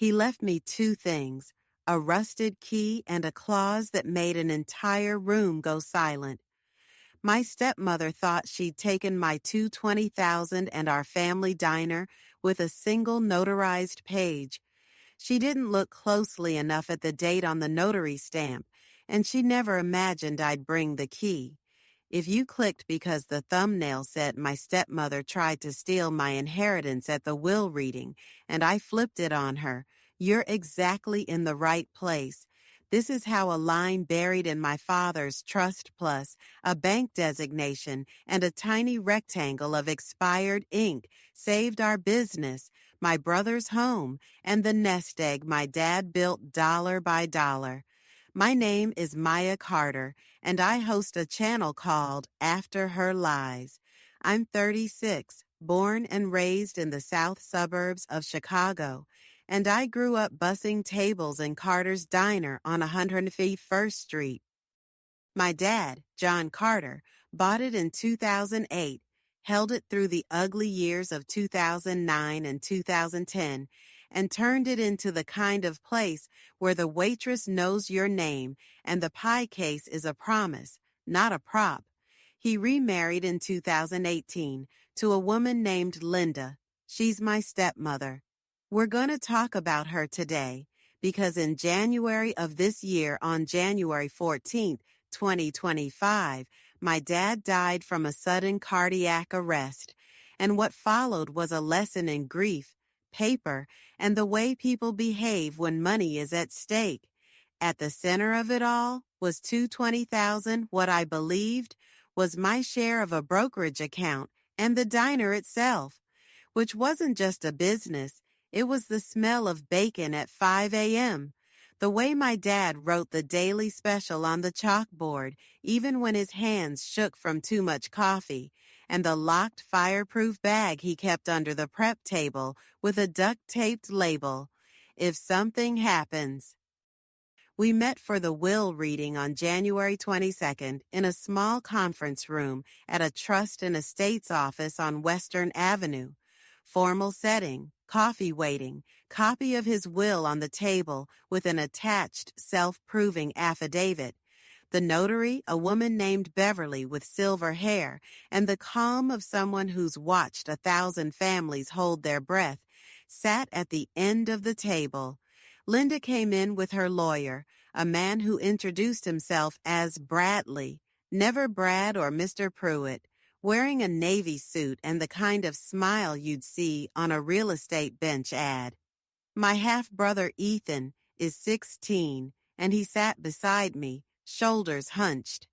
He left me two things, a rusted key and a clause that made an entire room go silent. My stepmother thought she'd taken my $220,000 and our family diner with a single notarized page. She didn't look closely enough at the date on the notary stamp, and she never imagined I'd bring the key. If you clicked because the thumbnail said my stepmother tried to steal my inheritance at the will reading, and I flipped it on her, you're exactly in the right place. This is how a line buried in my father's Trust Plus, a bank designation, and a tiny rectangle of expired ink saved our business, my brother's home, and the nest egg my dad built dollar by dollar. My name is Maya Carter, and I host a channel called After Her Lies. I'm 36, born and raised in the south suburbs of Chicago, and I grew up bussing tables in Carter's Diner on 151st Street. My dad, John Carter, bought it in 2008, held it through the ugly years of 2009 and 2010, and turned it into the kind of place where the waitress knows your name and the pie case is a promise, not a prop. He remarried in 2018 to a woman named Linda. She's my stepmother. We're going to talk about her today because in January of this year, on January 14th, 2025, my dad died from a sudden cardiac arrest, and what followed was a lesson in grief, paper, and the way people behave when money is at stake. At the center of it all was $220,000, what I believed was my share of a brokerage account and the diner itself, which wasn't just a business, it was the smell of bacon at 5 a.m., the way my dad wrote the daily special on the chalkboard, even when his hands shook from too much coffee, and the locked fireproof bag he kept under the prep table with a duct-taped label, "If something happens." We met for the will reading on January 22nd in a small conference room at a trust and estates office on Western Avenue. Formal setting, coffee waiting, copy of his will on the table with an attached self-proving affidavit. The notary, a woman named Beverly with silver hair, and the calm of someone who's watched 1,000 families hold their breath, sat at the end of the table. Linda came in with her lawyer, a man who introduced himself as Bradley, never Brad or Mr. Pruitt, wearing a Navy suit and the kind of smile you'd see on a real estate bench ad. My half-brother Ethan is 16, and he sat beside me, shoulders hunched.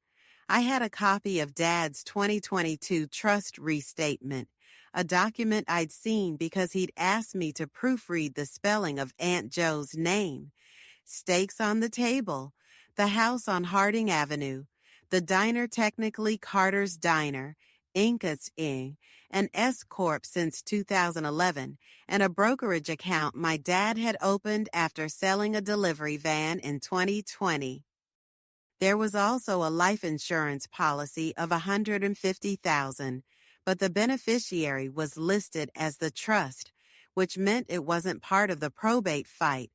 I had a copy of Dad's 2022 trust restatement, a document I'd seen because he'd asked me to proofread the spelling of Aunt Joe's name. Stakes on the table, the house on Harding Avenue, the diner technically Carter's Diner, Inc.'s Inc., an S-Corp since 2011, and a brokerage account my dad had opened after selling a delivery van in 2020. There was also a life insurance policy of $150,000, but the beneficiary was listed as the trust, which meant it wasn't part of the probate fight.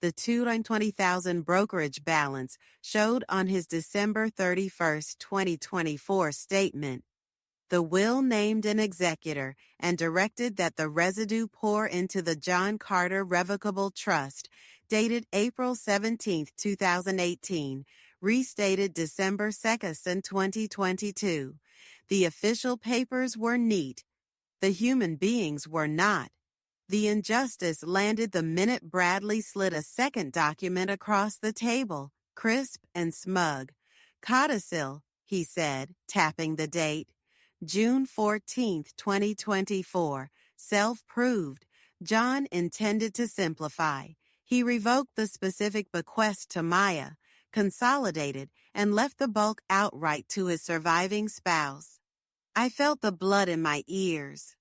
The $220,000 brokerage balance showed on his December 31, 2024 statement. The will named an executor and directed that the residue pour into the John Carter Revocable Trust, dated April 17, 2018, restated December 2, 2022. The official papers were neat. The human beings were not. The injustice landed the minute Bradley slid a second document across the table, crisp and smug. Codicil, he said, tapping the date. June 14, 2024. Self-proved. John intended to simplify. He revoked the specific bequest to Maya, consolidated, and left the bulk outright to his surviving spouse. I felt the blood in my ears.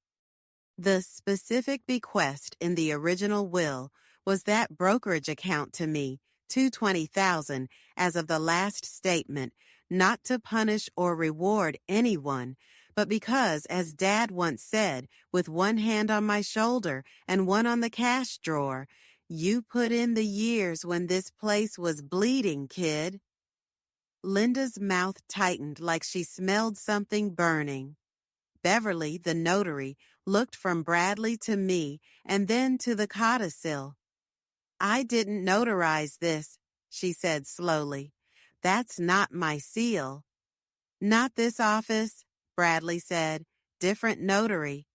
The specific bequest in the original will was that brokerage account to me, $220,000, as of the last statement, not to punish or reward anyone, but because, as Dad once said, with one hand on my shoulder and one on the cash drawer, You put in the years when this place was bleeding, kid. Linda's mouth tightened like she smelled something burning. Beverly, the notary, looked from Bradley to me and then to the codicil. I didn't notarize this, she said slowly. That's not my seal. Not this office, Bradley said. Different notary.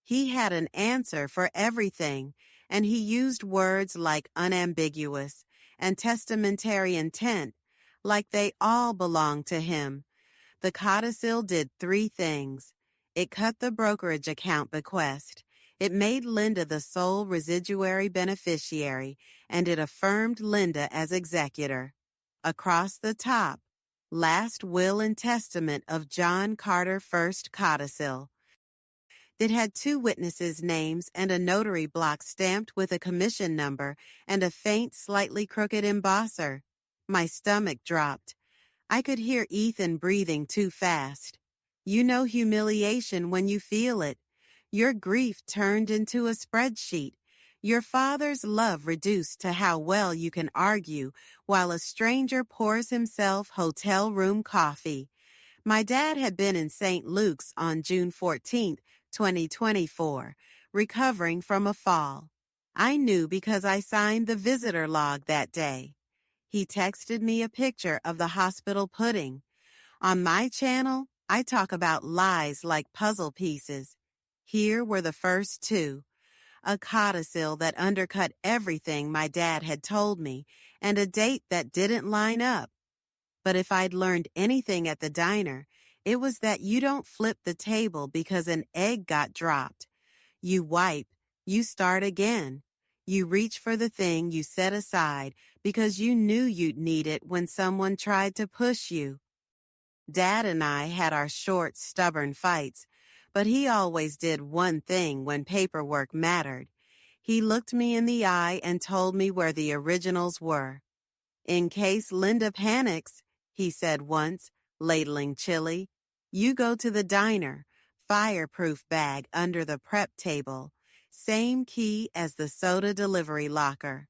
He had an answer for everything, and he used words like unambiguous and testamentary intent, like they all belonged to him. The codicil did 3 things. It cut the brokerage account bequest. It made Linda the sole residuary beneficiary, and it affirmed Linda as executor. Across the top, Last Will and Testament of John Carter First Codicil. It had 2 witnesses' names and a notary block stamped with a commission number and a faint, slightly crooked embosser. My stomach dropped. I could hear Ethan breathing too fast. You know humiliation when you feel it. Your grief turned into a spreadsheet. Your father's love reduced to how well you can argue while a stranger pours himself hotel room coffee. My dad had been in St. Luke's on June 14, 2024, recovering from a fall. I knew because I signed the visitor log that day. He texted me a picture of the hospital pudding. On my channel, I talk about lies like puzzle pieces. Here were the first 2. A codicil that undercut everything my dad had told me, and a date that didn't line up. But if I'd learned anything at the diner, it was that you don't flip the table because an egg got dropped. You wipe, you start again. You reach for the thing you set aside because you knew you'd need it when someone tried to push you. Dad and I had our short, stubborn fights, but he always did one thing when paperwork mattered. He looked me in the eye and told me where the originals were. In case Linda panics, he said once, ladling chili, you go to the diner, fireproof bag under the prep table, same key as the soda delivery locker.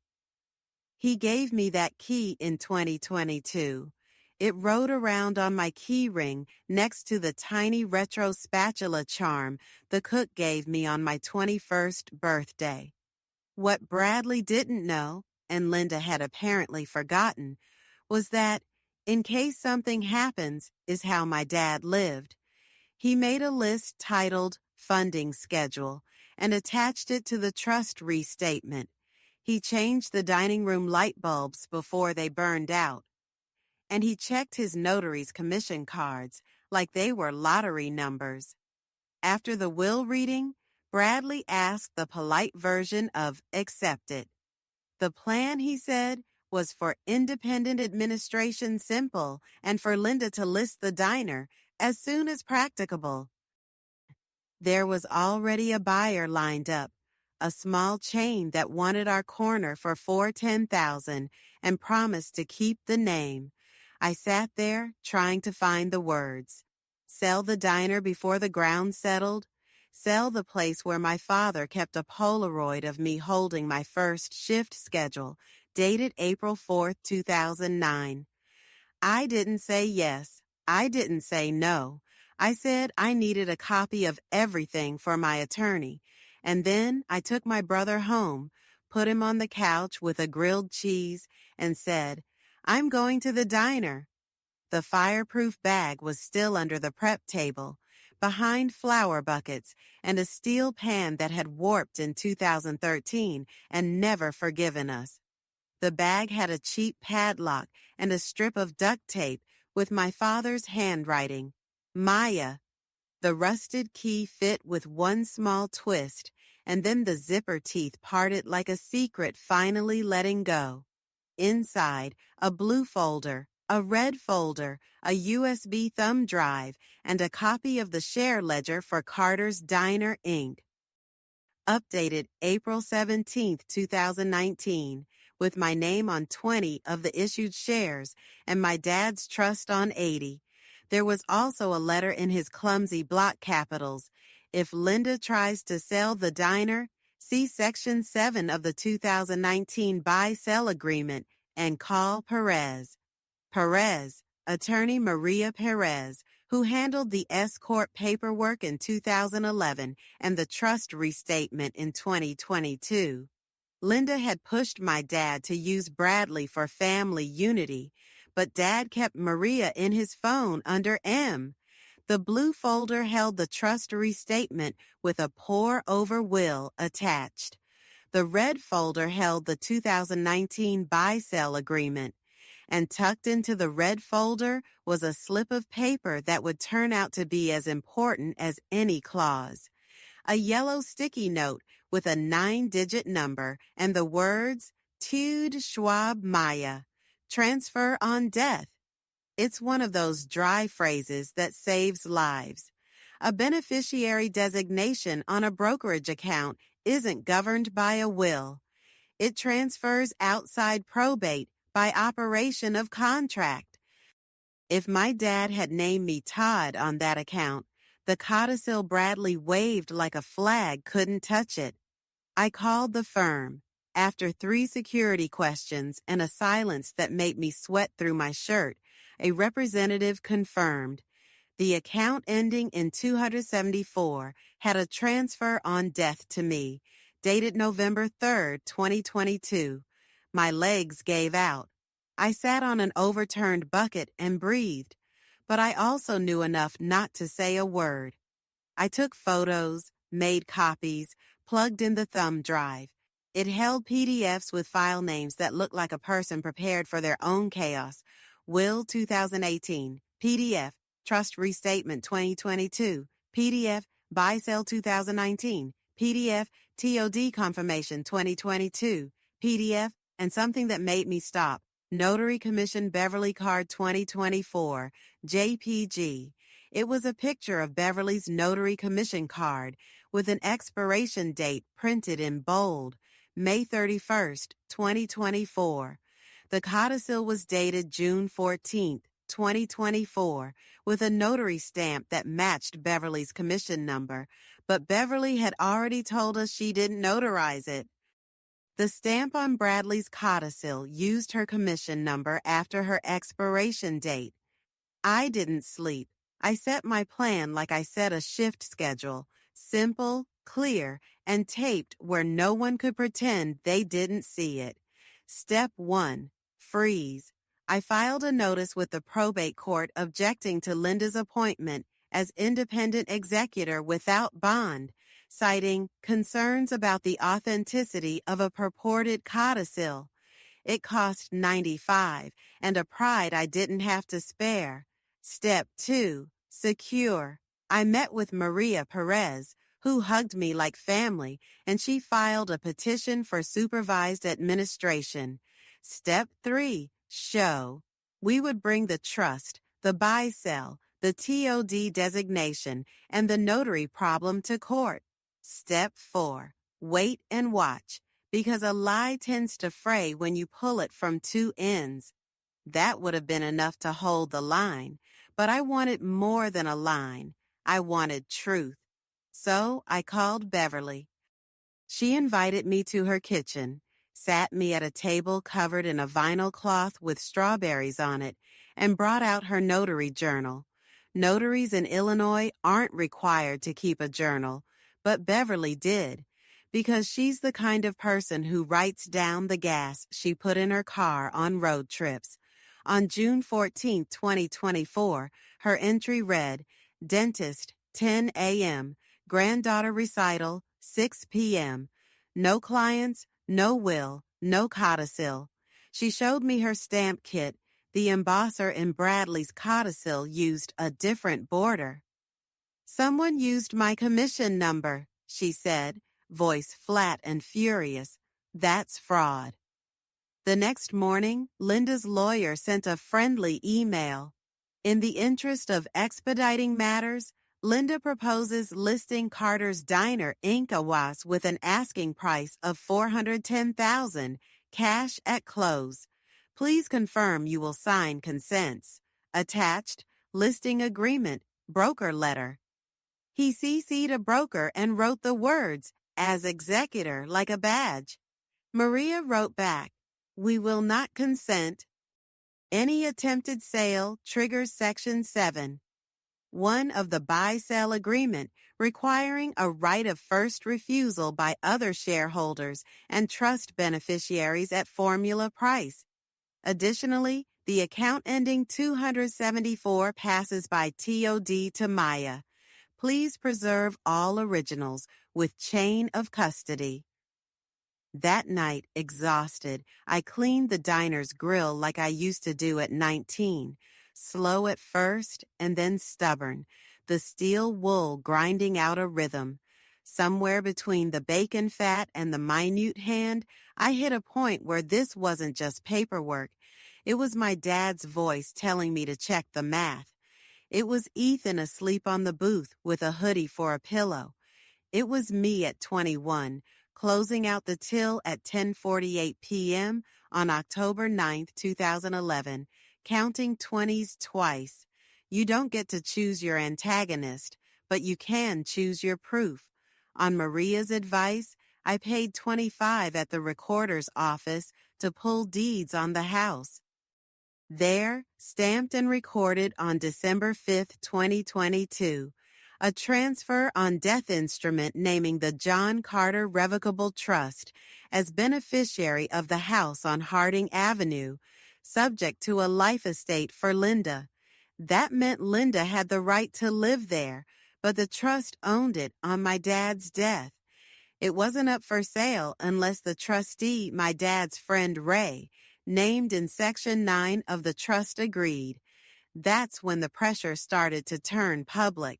He gave me that key in 2022. It rode around on my key ring next to the tiny retro spatula charm the cook gave me on my 21st birthday. What Bradley didn't know, and Linda had apparently forgotten, was that, in case something happens, is how my dad lived. He made a list titled Funding Schedule and attached it to the trust restatement. He changed the dining room light bulbs before they burned out. And he checked his notary's commission cards like they were lottery numbers. After the will reading, Bradley asked the polite version of accept it. The plan, he said, was for independent administration simple and for Linda to list the diner as soon as practicable. There was already a buyer lined up, a small chain that wanted our corner for $410,000 and promised to keep the name. I sat there trying to find the words. Sell the diner before the ground settled. Sell the place where my father kept a Polaroid of me holding my first shift schedule, dated April 4, 2009. I didn't say yes. I didn't say no. I said I needed a copy of everything for my attorney. And then I took my brother home, put him on the couch with a grilled cheese, and said, I'm going to the diner. The fireproof bag was still under the prep table, behind flour buckets and a steel pan that had warped in 2013 and never forgiven us. The bag had a cheap padlock and a strip of duct tape with my father's handwriting, Maya. The rusted key fit with one small twist, and then the zipper teeth parted like a secret finally letting go. Inside, a blue folder, a red folder, a USB thumb drive, and a copy of the share ledger for Carter's Diner, Inc. Updated April 17, 2019, with my name on 20 of the issued shares and my dad's trust on 80. There was also a letter in his clumsy block capitals. If Linda tries to sell the diner, See Section 7 of the 2019 Buy-Sell Agreement and call Perez. Perez, attorney Maria Perez, who handled the S-Corp paperwork in 2011 and the trust restatement in 2022. Linda had pushed my dad to use Bradley for family unity, but Dad kept Maria in his phone under M. The blue folder held the trust restatement with a pour-over will attached. The red folder held the 2019 buy-sell agreement, and tucked into the red folder was a slip of paper that would turn out to be as important as any clause. A yellow sticky note with a 9-digit number and the words, Tude Schwab Maya, transfer on death. It's one of those dry phrases that saves lives. A beneficiary designation on a brokerage account isn't governed by a will. It transfers outside probate by operation of contract. If my dad had named me Todd on that account, the codicil Bradley waved like a flag couldn't touch it. I called the firm. After 3 security questions and a silence that made me sweat through my shirt, a representative confirmed. The account ending in 274 had a transfer on death to me, dated November 3, 2022. My legs gave out. I sat on an overturned bucket and breathed, but I also knew enough not to say a word. I took photos, made copies, plugged in the thumb drive. It held PDFs with file names that looked like a person prepared for their own chaos. Will 2018, PDF, Trust Restatement 2022, PDF, Buy-Sell 2019, PDF, TOD Confirmation 2022, PDF, and something that made me stop. Notary Commission Beverly Card 2024, JPG. It was a picture of Beverly's Notary Commission card with an expiration date printed in bold, May 31st, 2024. The codicil was dated June 14th, 2024, with a notary stamp that matched Beverly's commission number, but Beverly had already told us she didn't notarize it. The stamp on Bradley's codicil used her commission number after her expiration date. I didn't sleep. I set my plan like I set a shift schedule, simple, clear, and taped where no one could pretend they didn't see it. Step 1. Freeze. I filed a notice with the probate court objecting to Linda's appointment as independent executor without bond, citing concerns about the authenticity of a purported codicil. It cost $95 and a pride I didn't have to spare. Step 2. Secure. I met with Maria Perez, who hugged me like family, and she filed a petition for supervised administration. Step 3. Show. We would bring the trust, the buy-sell, the TOD designation, and the notary problem to court. Step 4. Wait and watch, because a lie tends to fray when you pull it from 2 ends. That would have been enough to hold the line, but I wanted more than a line. I wanted truth. So I called Beverly. She invited me to her kitchen, sat me at a table covered in a vinyl cloth with strawberries on it, and brought out her notary journal. Notaries in Illinois aren't required to keep a journal, but Beverly did, because she's the kind of person who writes down the gas she put in her car on road trips. On June 14, 2024, her entry read, Dentist, 10 a.m., Granddaughter recital, 6 p.m. No clients, no will, no codicil. She showed me her stamp kit. The embosser in Bradley's codicil used a different border. Someone used my commission number, she said, voice flat and furious. That's fraud. The next morning, Linda's lawyer sent a friendly email. In the interest of expediting matters, Linda proposes listing Carter's Diner, Inc. Awas with an asking price of $410,000, cash at close. Please confirm you will sign consents. Attached, listing agreement, broker letter. He CC'd a broker and wrote the words, as executor like a badge. Maria wrote back, "We will not consent. Any attempted sale triggers Section 7, 1 of the buy-sell agreement, requiring a right of first refusal by other shareholders and trust beneficiaries at formula price. Additionally, the account ending 274 passes by TOD to Maya. Please preserve all originals with chain of custody." That night, exhausted, I cleaned the diner's grill like I used to do at 19, slow at first and then stubborn, the steel wool grinding out a rhythm. Somewhere between the bacon fat and the minute hand, I hit a point where this wasn't just paperwork. It was my dad's voice telling me to check the math. It was Ethan asleep on the booth with a hoodie for a pillow. It was me at 21, closing out the till at 10:48 p.m. on October 9, 2011, counting 20s twice. You don't get to choose your antagonist, but you can choose your proof. On Maria's advice, I paid $25 at the recorder's office to pull deeds on the house. There, stamped and recorded on December 5, 2022, a transfer on death instrument naming the John Carter Revocable Trust as beneficiary of the house on Harding Avenue, subject to a life estate for Linda. That meant Linda had the right to live there, but the trust owned it on my dad's death. It wasn't up for sale unless the trustee, my dad's friend Ray, named in Section 9 of the trust, agreed. That's when the pressure started to turn public.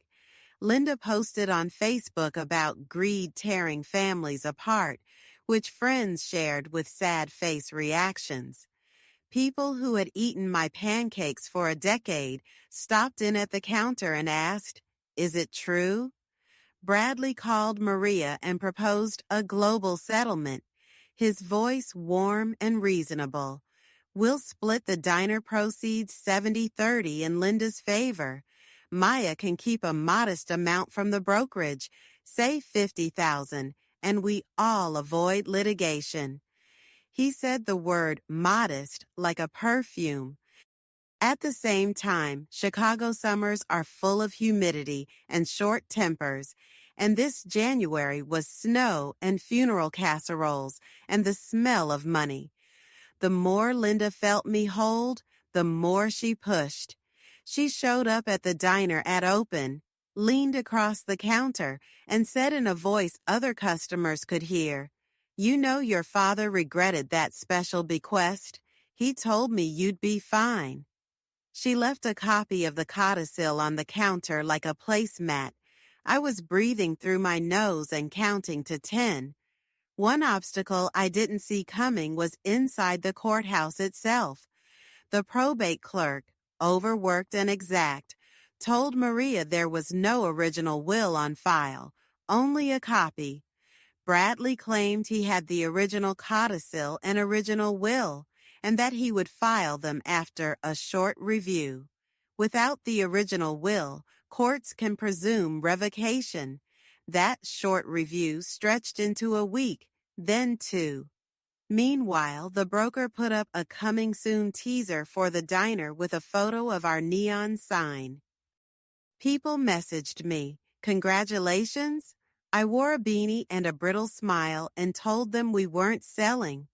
Linda posted on Facebook about greed tearing families apart, which friends shared with sad face reactions. People who had eaten my pancakes for a decade stopped in at the counter and asked, "Is it true?" Bradley called Maria and proposed a global settlement, his voice warm and reasonable. "We'll split the diner proceeds 70-30 in Linda's favor. Maya can keep a modest amount from the brokerage, say $50,000, and we all avoid litigation." He said the word modest like a perfume. At the same time, Chicago summers are full of humidity and short tempers, and this January was snow and funeral casseroles and the smell of money. The more Linda felt me hold, the more she pushed. She showed up at the diner at open, leaned across the counter, and said in a voice other customers could hear, "You know your father regretted that special bequest. He told me you'd be fine." She left a copy of the codicil on the counter like a placemat. I was breathing through my nose and counting to 10. One obstacle I didn't see coming was inside the courthouse itself. The probate clerk, overworked and exact, told Maria there was no original will on file, only a copy. Bradley claimed he had the original codicil and original will, and that he would file them after a short review. Without the original will, courts can presume revocation. That short review stretched into a week, then 2. Meanwhile, the broker put up a coming soon teaser for the diner with a photo of our neon sign. People messaged me, "Congratulations." I wore a beanie and a brittle smile and told them we weren't selling.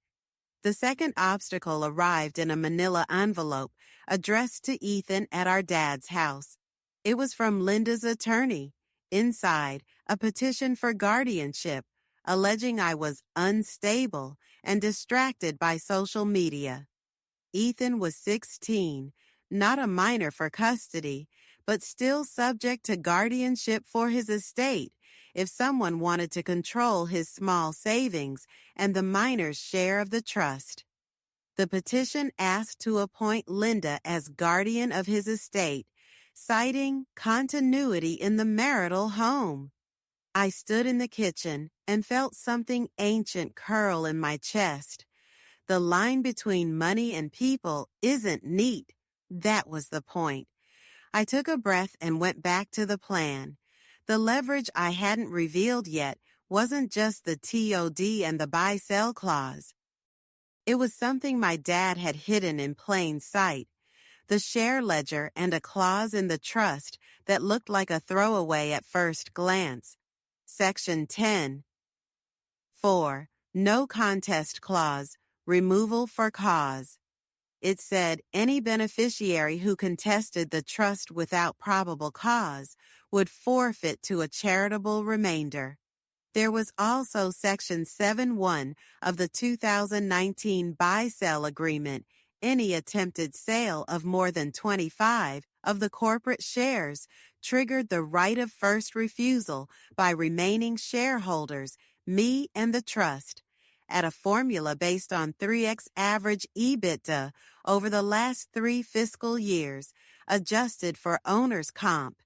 The second obstacle arrived in a manila envelope addressed to Ethan at our dad's house. It was from Linda's attorney. Inside, a petition for guardianship, alleging I was unstable and distracted by social media. Ethan was 16, not a minor for custody, but still subject to guardianship for his estate if someone wanted to control his small savings and the minor's share of the trust. The petition asked to appoint Linda as guardian of his estate, citing continuity in the marital home. I stood in the kitchen and felt something ancient curl in my chest. The line between money and people isn't neat. That was the point. I took a breath and went back to the plan. The leverage I hadn't revealed yet wasn't just the TOD and the buy-sell clause. It was something my dad had hidden in plain sight, the share ledger and a clause in the trust that looked like a throwaway at first glance. Section 10. 4. No contest clause, removal for cause. It said any beneficiary who contested the trust without probable cause would forfeit to a charitable remainder. There was also Section 7.1 of the 2019 buy-sell agreement. Any attempted sale of more than 25 of the corporate shares triggered the right of first refusal by remaining shareholders, me and the trust, at a formula based on 3x average EBITDA over the last 3 fiscal years, adjusted for owner's comp.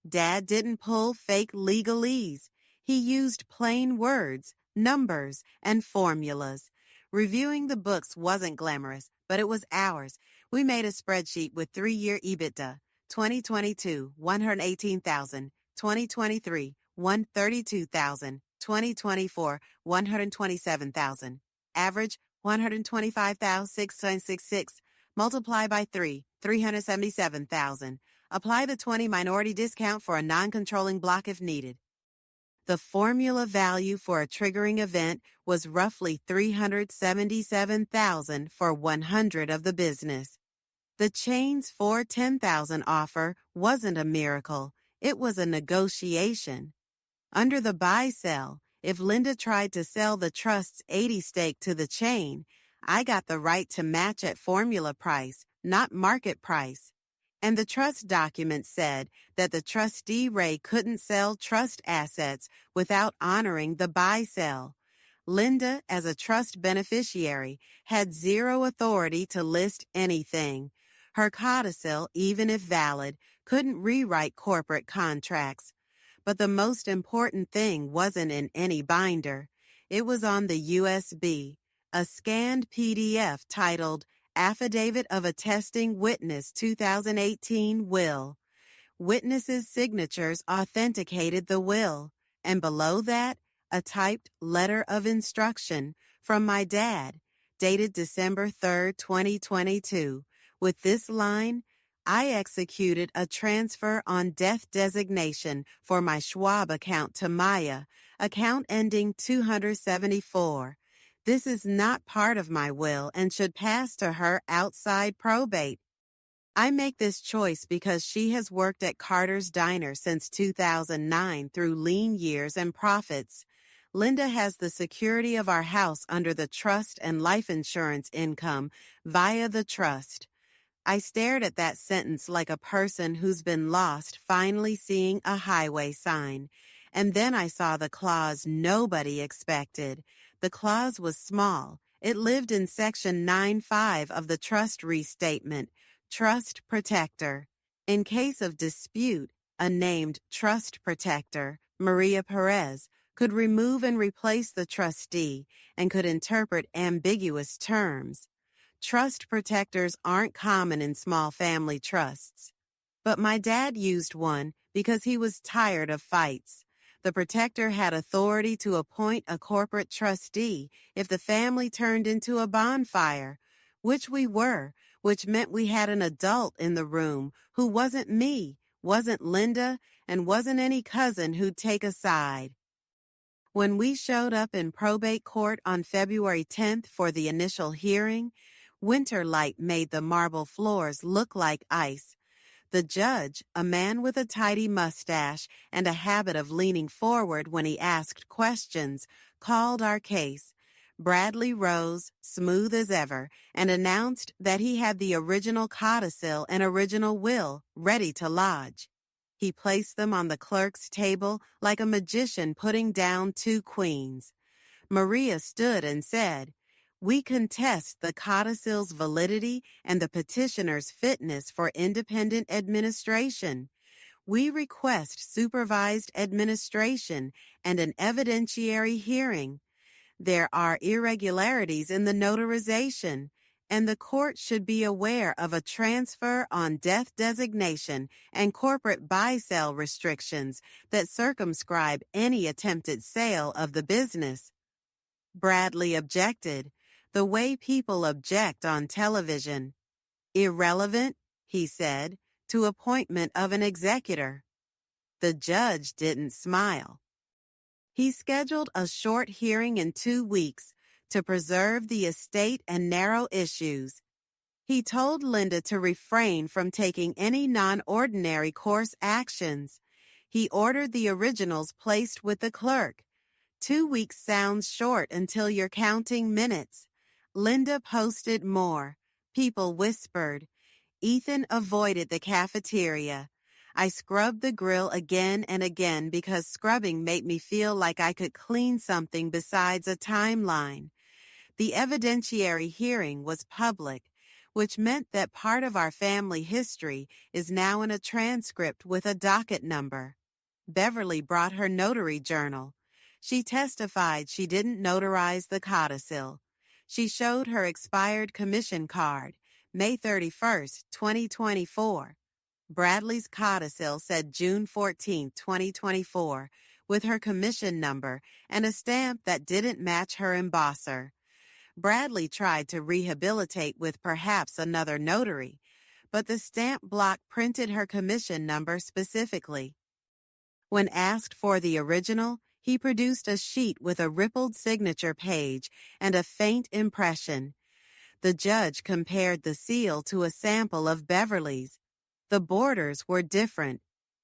Dad didn't pull fake legalese. He used plain words, numbers, and formulas. Reviewing the books wasn't glamorous, but it was ours. We made a spreadsheet with 3-year EBITDA. 2022, 118,000. 2023, 132,000. 2024, 127,000. Average, 125,666. Multiply by 3, 377,000. Apply the 20 minority discount for a non-controlling block if needed. The formula value for a triggering event was roughly $377,000 for 100 of the business. The chain's $410,000 offer wasn't a miracle. It was a negotiation. Under the buy-sell, if Linda tried to sell the trust's 80 stake to the chain, I got the right to match at formula price, not market price. And the trust document said that the trustee Ray couldn't sell trust assets without honoring the buy-sell. Linda, as a trust beneficiary, had zero authority to list anything. Her codicil, even if valid, couldn't rewrite corporate contracts. But the most important thing wasn't in any binder. It was on the USB, a scanned PDF titled Affidavit of Attesting Witness 2018 Will. Witnesses' signatures authenticated the will, and below that, a typed letter of instruction from my dad, dated December 3, 2022. With this line, I executed a transfer on death designation for my Schwab account to Maya, account ending 274. This is not part of my will and should pass to her outside probate. I make this choice because she has worked at Carter's Diner since 2009 through lean years and profits. Linda has the security of our house under the trust and life insurance income via the trust. I stared at that sentence like a person who's been lost finally seeing a highway sign. And then I saw the clause nobody expected. The clause was small. It lived in Section 9.5 of the Trust Restatement, Trust Protector. In case of dispute, a named Trust Protector, Maria Perez, could remove and replace the trustee and could interpret ambiguous terms. Trust protectors aren't common in small family trusts. But my dad used one because he was tired of fights. The protector had authority to appoint a corporate trustee if the family turned into a bonfire, which we were, which meant we had an adult in the room who wasn't me, wasn't Linda, and wasn't any cousin who'd take a side. When we showed up in probate court on February 10th for the initial hearing, winter light made the marble floors look like ice. The judge, a man with a tidy mustache and a habit of leaning forward when he asked questions, called our case. Bradley rose, smooth as ever, and announced that he had the original codicil and original will ready to lodge. He placed them on the clerk's table like a magician putting down 2 queens. Maria stood and said, "We contest the codicil's validity and the petitioner's fitness for independent administration. We request supervised administration and an evidentiary hearing. There are irregularities in the notarization. and the court should be aware of a transfer on death designation and corporate buy-sell restrictions that circumscribe any attempted sale of the business. Bradley objected, the way people object on television. Irrelevant, he said, to appointment of an executor. The judge didn't smile. He scheduled a short hearing in 2 weeks to preserve the estate and narrow issues. He told Linda to refrain from taking any non-ordinary course actions. He ordered the originals placed with the clerk. 2 weeks sounds short until you're counting minutes. Linda posted more. People whispered. Ethan avoided the cafeteria. I scrubbed the grill again and again because scrubbing made me feel like I could clean something besides a timeline. The evidentiary hearing was public, which meant that part of our family history is now in a transcript with a docket number. Beverly brought her notary journal. She testified she didn't notarize the codicil. She showed her expired commission card, May 31, 2024. Bradley's codicil said June 14, 2024, with her commission number and a stamp that didn't match her embosser. Bradley tried to rehabilitate with perhaps another notary, but the stamp block printed her commission number specifically. When asked for the original, he produced a sheet with a rippled signature page and a faint impression. The judge compared the seal to a sample of Beverly's. The borders were different.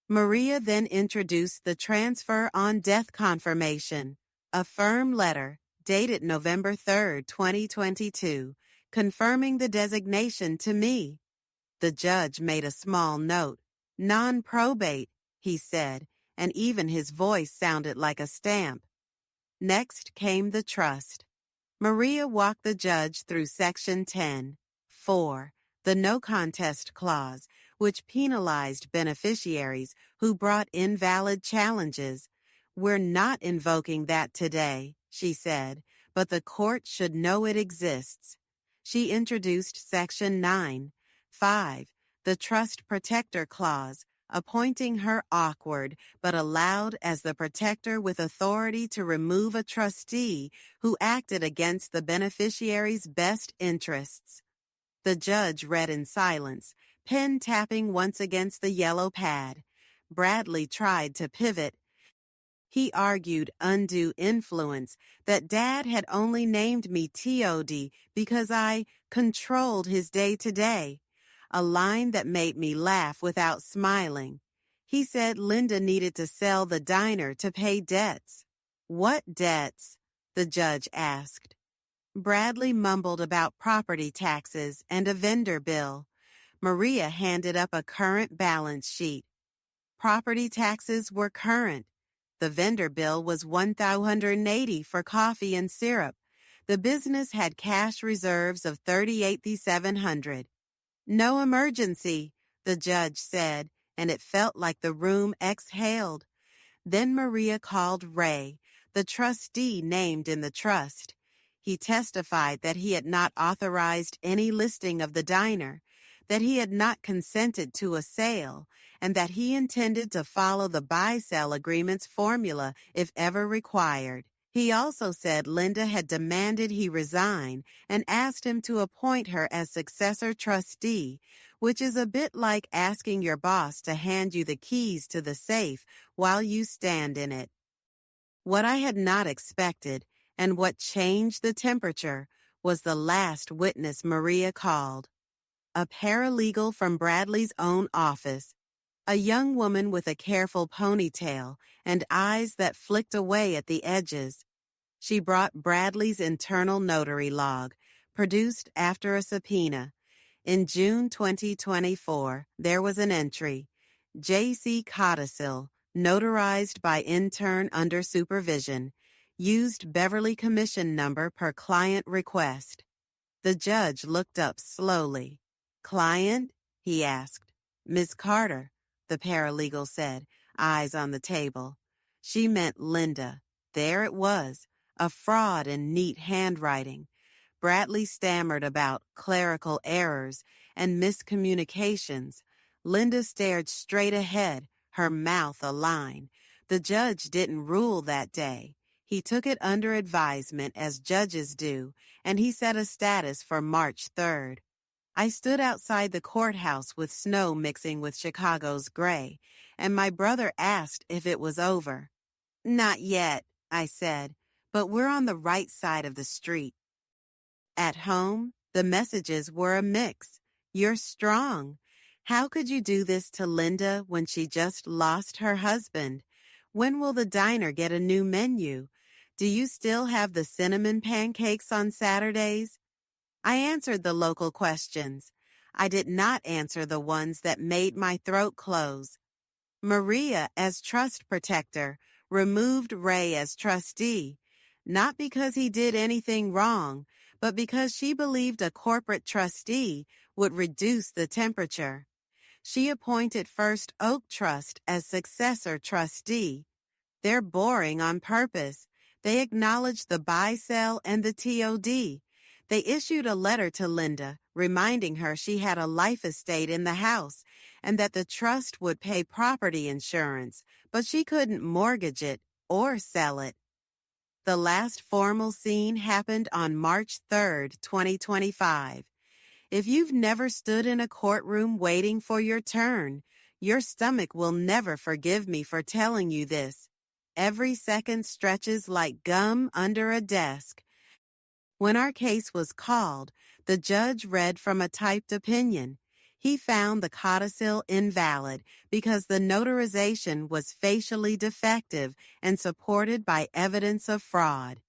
Maria then introduced the transfer on death confirmation, a firm letter dated November 3, 2022, confirming the designation to me. The judge made a small note. Non-probate, he said, and even his voice sounded like a stamp. Next came the trust. Maria walked the judge through Section 10(4), the no contest clause, which penalized beneficiaries who brought invalid challenges. We're not invoking that today, she said, but the court should know it exists. She introduced Section 9(5), the trust protector clause, appointing her awkward but allowed as the protector with authority to remove a trustee who acted against the beneficiary's best interests. The judge read in silence, pen tapping once against the yellow pad. Bradley tried to pivot. He argued undue influence, that Dad had only named me TOD because I controlled his day-to-day, a line that made me laugh without smiling. He said Linda needed to sell the diner to pay debts. What debts? The judge asked. Bradley mumbled about property taxes and a vendor bill. Maria handed up a current balance sheet. Property taxes were current. The vendor bill was $1,280 for coffee and syrup. The business had cash reserves of $3,870. No emergency, the judge said, and it felt like the room exhaled. Then Maria called Ray, the trustee named in the trust. He testified that he had not authorized any listing of the diner, that he had not consented to a sale, and that he intended to follow the buy-sell agreement's formula if ever required. He also said Linda had demanded he resign and asked him to appoint her as successor trustee, which is a bit like asking your boss to hand you the keys to the safe while you stand in it. What I had not expected, and what changed the temperature, was the last witness Maria called. A paralegal from Bradley's own office, a young woman with a careful ponytail and eyes that flicked away at the edges. She brought Bradley's internal notary log, produced after a subpoena. In June 2024, there was an entry, J.C. Codicil, notarized by intern under supervision, used Beverly commission number per client request. The judge looked up slowly. Client? He asked. Miss Carter, the paralegal said, eyes on the table. She meant Linda. There it was, a fraud in neat handwriting. Bradley stammered about clerical errors and miscommunications. Linda stared straight ahead, her mouth a line. The judge didn't rule that day. He took it under advisement as judges do, and he set a status for March 3rd. I stood outside the courthouse with snow mixing with Chicago's gray, and my brother asked if it was over. "Not yet," I said, "but we're on the right side of the street." At home, the messages were a mix. "You're strong. How could you do this to Linda when she just lost her husband? When will the diner get a new menu? Do you still have the cinnamon pancakes on Saturdays?" I answered the local questions. I did not answer the ones that made my throat close. Maria as trust protector removed Ray as trustee, not because he did anything wrong, but because she believed a corporate trustee would reduce the temperature. She appointed First Oak Trust as successor trustee. They're boring on purpose. They acknowledged the buy-sell and the TOD. They issued a letter to Linda reminding her she had a life estate in the house and that the trust would pay property insurance, but she couldn't mortgage it or sell it. The last formal scene happened on March 3rd, 2025. If you've never stood in a courtroom waiting for your turn, your stomach will never forgive me for telling you this. Every second stretches like gum under a desk. When our case was called, the judge read from a typed opinion. He found the codicil invalid because the notarization was facially defective and supported by evidence of fraud,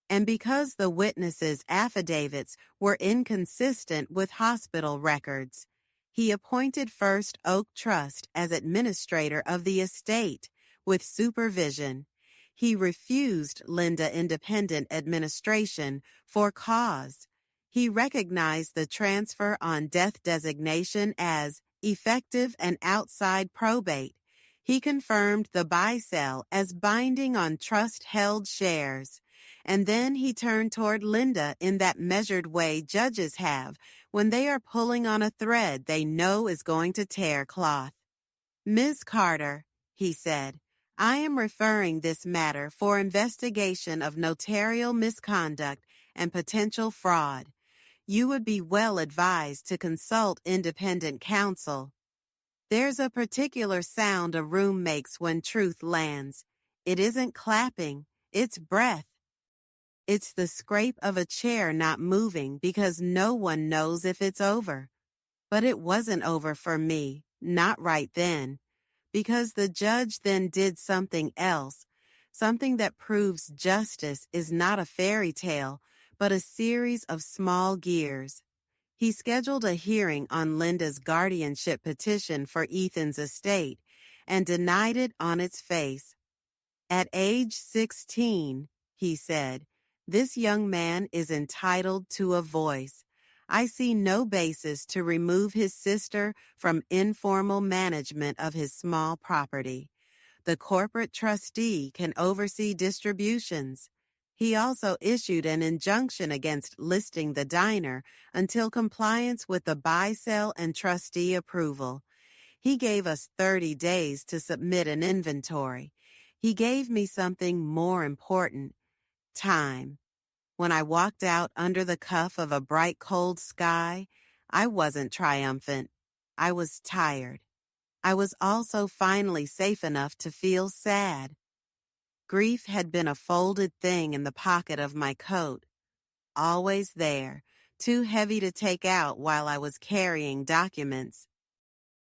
and because the witnesses' affidavits were inconsistent with hospital records. He appointed First Oak Trust as administrator of the estate with supervision. He refused Linda independent administration for cause. He recognized the transfer on death designation as effective and outside probate. He confirmed the buy-sell as binding on trust-held shares. And then he turned toward Linda in that measured way judges have when they are pulling on a thread they know is going to tear cloth. "Ms. Carter," he said, "I am referring this matter for investigation of notarial misconduct and potential fraud. You would be well advised to consult independent counsel. There's a particular sound a room makes when truth lands. It isn't clapping, it's breath. It's the scrape of a chair not moving because no one knows if it's over. But it wasn't over for me, not right then, because the judge then did something else, something that proves justice is not a fairy tale, but a series of small gears. He scheduled a hearing on Linda's guardianship petition for Ethan's estate and denied it on its face. At age 16, he said, this young man is entitled to a voice. I see no basis to remove his sister from informal management of his small property. The corporate trustee can oversee distributions. He also issued an injunction against listing the diner until compliance with the buy-sell and trustee approval. He gave us 30 days to submit an inventory. He gave me something more important, time. When I walked out under the cuff of a bright cold sky, I wasn't triumphant. I was tired. I was also finally safe enough to feel sad. Grief had been a folded thing in the pocket of my coat, always there, too heavy to take out while I was carrying documents.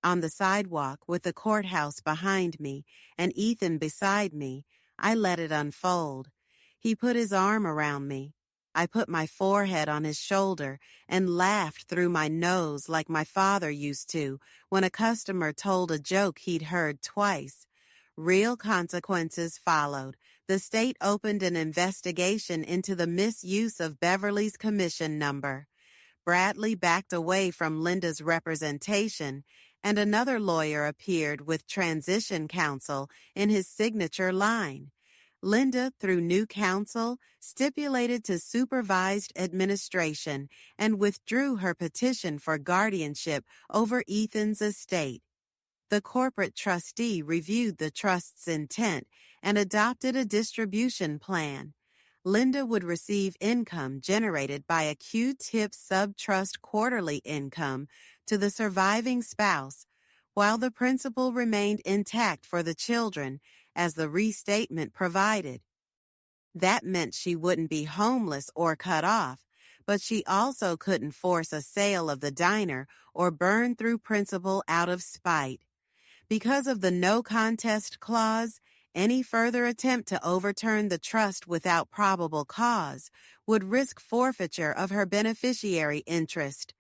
On the sidewalk with the courthouse behind me and Ethan beside me, I let it unfold. He put his arm around me. I put my forehead on his shoulder and laughed through my nose like my father used to when a customer told a joke he'd heard twice. Real consequences followed. The state opened an investigation into the misuse of Beverly's commission number. Bradley backed away from Linda's representation, and another lawyer appeared with transition counsel in his signature line. Linda, through new counsel, stipulated to supervised administration and withdrew her petition for guardianship over Ethan's estate. The corporate trustee reviewed the trust's intent and adopted a distribution plan. Linda would receive income generated by a Q-tip sub-trust quarterly income to the surviving spouse, while the principal remained intact for the children, as the restatement provided. That meant she wouldn't be homeless or cut off, but she also couldn't force a sale of the diner or burn through principal out of spite. Because of the no contest clause, any further attempt to overturn the trust without probable cause would risk forfeiture of her beneficiary interest.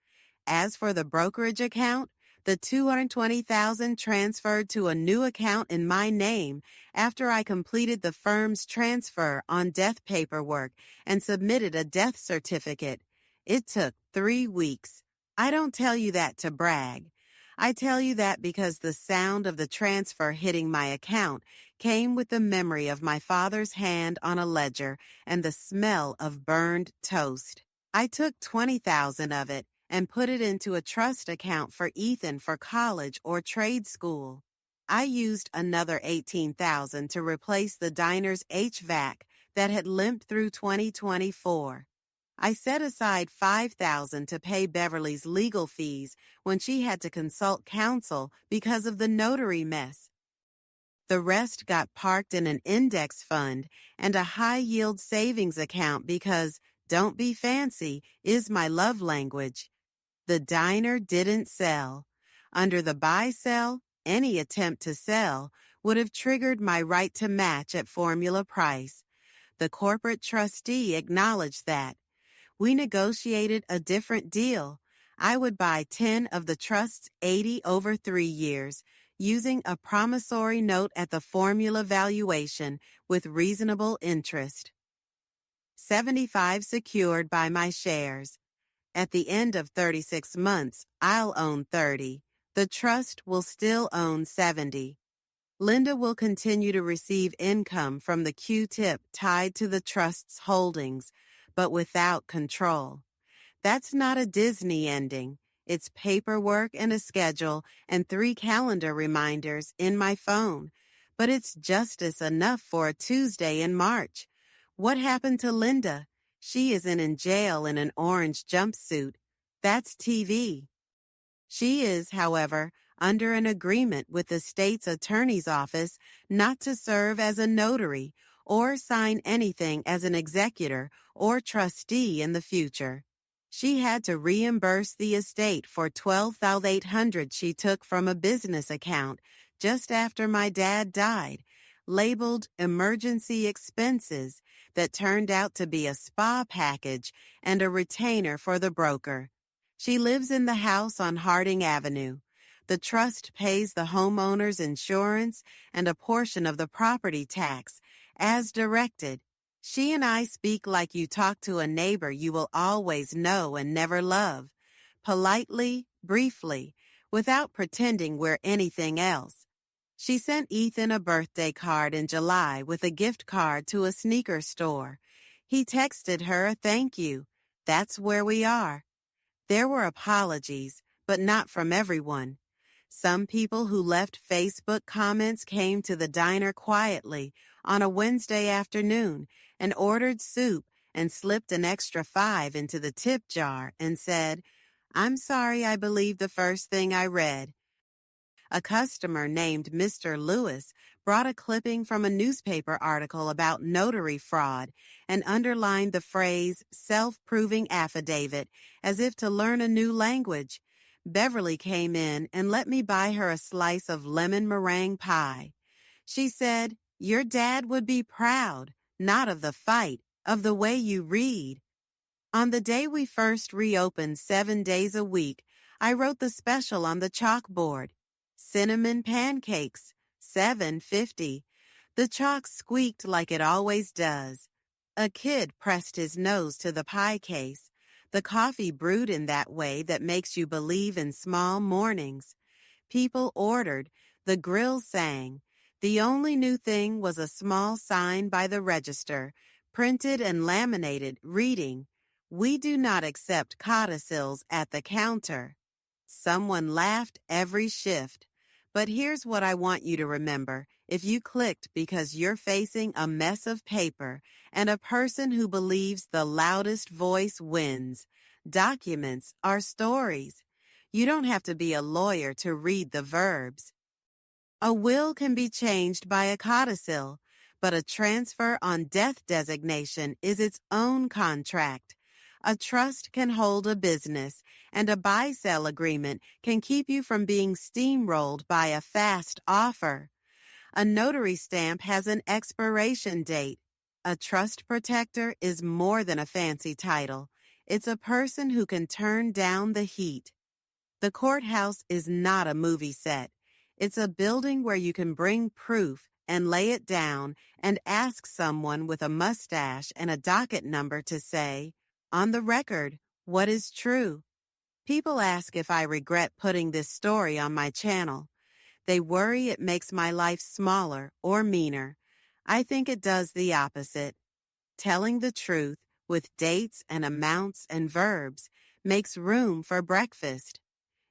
As for the brokerage account, the $220,000 transferred to a new account in my name after I completed the firm's transfer on death paperwork and submitted a death certificate. It took 3 weeks. I don't tell you that to brag. I tell you that because the sound of the transfer hitting my account came with the memory of my father's hand on a ledger and the smell of burned toast. I took $20,000 of it and put it into a trust account for Ethan for college or trade school. I used another $18,000 to replace the diner's HVAC that had limped through 2024. I set aside $5,000 to pay Beverly's legal fees when she had to consult counsel because of the notary mess. The rest got parked in an index fund and a high-yield savings account because "don't be fancy" is my love language. The diner didn't sell. Under the buy-sell, any attempt to sell would have triggered my right to match at formula price. The corporate trustee acknowledged that. We negotiated a different deal. I would buy 10 of the trust's 80 over 3 years, using a promissory note at the formula valuation with reasonable interest. 75 secured by my shares. At the end of 36 months, I'll own 30. The trust will still own 70. Linda will continue to receive income from the Q-tip tied to the trust's holdings, but without control. That's not a Disney ending. It's paperwork and a schedule and 3 calendar reminders in my phone. But it's justice enough for a Tuesday in March. What happened to Linda? She isn't in jail in an orange jumpsuit. That's TV. She is, however, under an agreement with the state's attorney's office not to serve as a notary or sign anything as an executor or trustee in the future. She had to reimburse the estate for $12,800 she took from a business account just after my dad died, labeled emergency expenses, that turned out to be a spa package and a retainer for the broker. She lives in the house on Harding Avenue. The trust pays the homeowner's insurance and a portion of the property tax, as directed. She and I speak like you talk to a neighbor you will always know and never love, politely, briefly, without pretending we're anything else. She sent Ethan a birthday card in July with a gift card to a sneaker store. He texted her a thank you. That's where we are. There were apologies, but not from everyone. Some people who left Facebook comments came to the diner quietly on a Wednesday afternoon and ordered soup and slipped an extra $5 into the tip jar and said, "I'm sorry I believed the first thing I read." A customer named Mr. Lewis brought a clipping from a newspaper article about notary fraud and underlined the phrase self-proving affidavit as if to learn a new language. Beverly came in and let me buy her a slice of lemon meringue pie. She said, "Your dad would be proud, not of the fight, of the way you read." On the day we first reopened 7 days a week, I wrote the special on the chalkboard. Cinnamon pancakes, $7.50. The chalk squeaked like it always does. A kid pressed his nose to the pie case. The coffee brewed in that way that makes you believe in small mornings. People ordered. The grill sang. The only new thing was a small sign by the register, printed and laminated, reading, "We do not accept codicils at the counter." Someone laughed every shift. But here's what I want you to remember. If you clicked because you're facing a mess of paper and a person who believes the loudest voice wins, documents are stories. You don't have to be a lawyer to read the verbs. A will can be changed by a codicil, but a transfer on death designation is its own contract. A trust can hold a business, and a buy-sell agreement can keep you from being steamrolled by a fast offer. A notary stamp has an expiration date. A trust protector is more than a fancy title. It's a person who can turn down the heat. The courthouse is not a movie set. It's a building where you can bring proof and lay it down and ask someone with a mustache and a docket number to say, "On the record, what is true?" People ask if I regret putting this story on my channel. They worry it makes my life smaller or meaner. I think it does the opposite. Telling the truth with dates and amounts and verbs makes room for breakfast.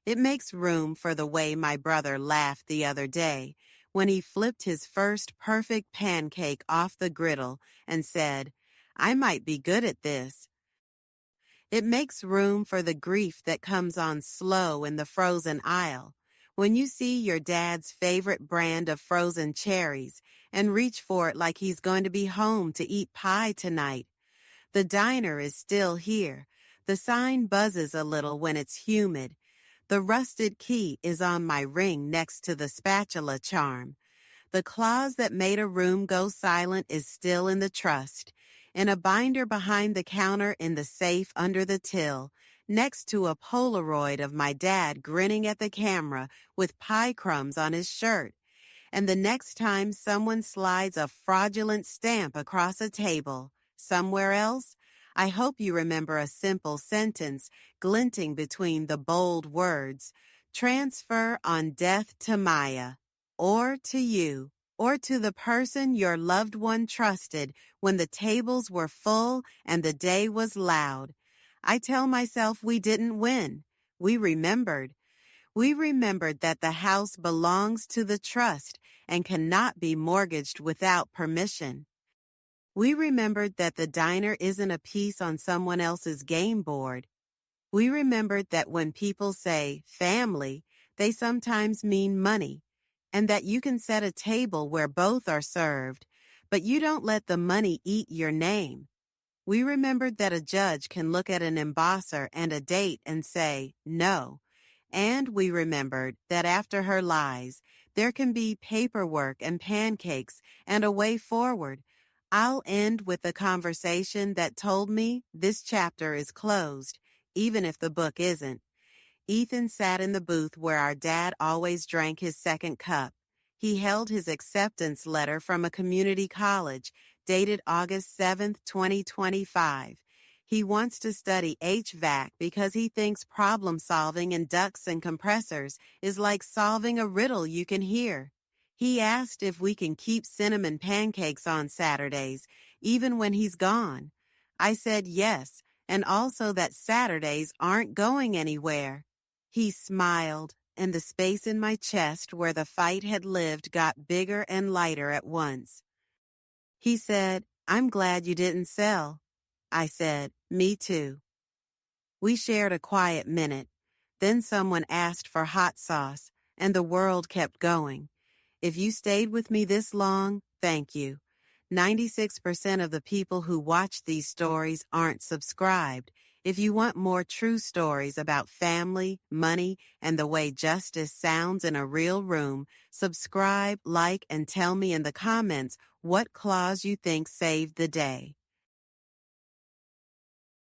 It makes room for the way my brother laughed the other day when he flipped his first perfect pancake off the griddle and said, "I might be good at this." It makes room for the grief that comes on slow in the frozen aisle when you see your dad's favorite brand of frozen cherries and reach for it like he's going to be home to eat pie tonight. The diner is still here. The sign buzzes a little when it's humid. The rusted key is on my ring next to the spatula charm. The clause that made a room go silent is still in the trust, in a binder behind the counter in the safe under the till, next to a Polaroid of my dad grinning at the camera with pie crumbs on his shirt. And the next time someone slides a fraudulent stamp across a table, somewhere else, I hope you remember a simple sentence glinting between the bold words, "Transfer on death to Maya," or to you, or to the person your loved one trusted when the tables were full and the day was loud. I tell myself we didn't win. We remembered. We remembered that the house belongs to the trust and cannot be mortgaged without permission. We remembered that the diner isn't a piece on someone else's game board. We remembered that when people say family, they sometimes mean money, and that you can set a table where both are served, but you don't let the money eat your name. We remembered that a judge can look at an embosser and a date and say, no. And we remembered that after her lies, there can be paperwork and pancakes and a way forward. I'll end with a conversation that told me this chapter is closed, even if the book isn't. Ethan sat in the booth where our dad always drank his second cup. He held his acceptance letter from a community college, dated August 7th, 2025. He wants to study HVAC because he thinks problem-solving in ducts and compressors is like solving a riddle you can hear. He asked if we can keep cinnamon pancakes on Saturdays, even when he's gone. I said yes, and also that Saturdays aren't going anywhere. He smiled, and the space in my chest where the fight had lived got bigger and lighter at once. He said, "I'm glad you didn't sell." I said, "Me too." We shared a quiet minute. Then someone asked for hot sauce, and the world kept going. If you stayed with me this long, thank you. 96% of the people who watch these stories aren't subscribed. If you want more true stories about family, money, and the way justice sounds in a real room, subscribe, like, and tell me in the comments what clause you think saved the day.